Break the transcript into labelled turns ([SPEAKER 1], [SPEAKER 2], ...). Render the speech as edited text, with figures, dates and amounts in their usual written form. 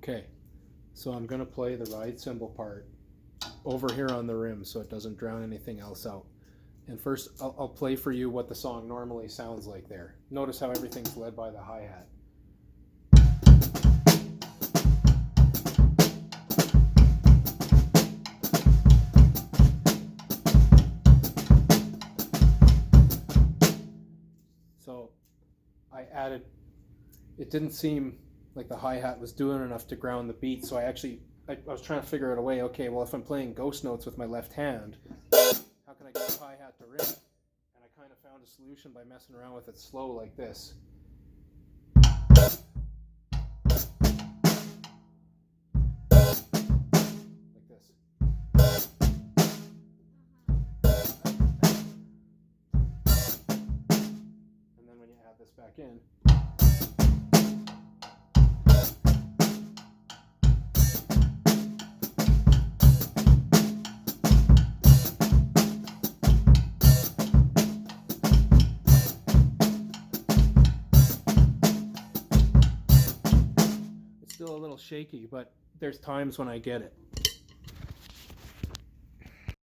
[SPEAKER 1] Okay, so I'm going to play the ride cymbal part over here on the rim so it doesn't drown anything else out. And first, I'll play for you what the song normally sounds like there. Notice how everything's led by the hi-hat. So I added, it didn't seem like the hi-hat was doing enough to ground the beat, so I was trying to figure out a way, okay, well, if I'm playing ghost notes with my left hand, how can I get the hi-hat to ring? And I kind of found a solution by messing around with it slow like this. Like this. And then when you add this back in, still a little shaky, but there's times when I get it.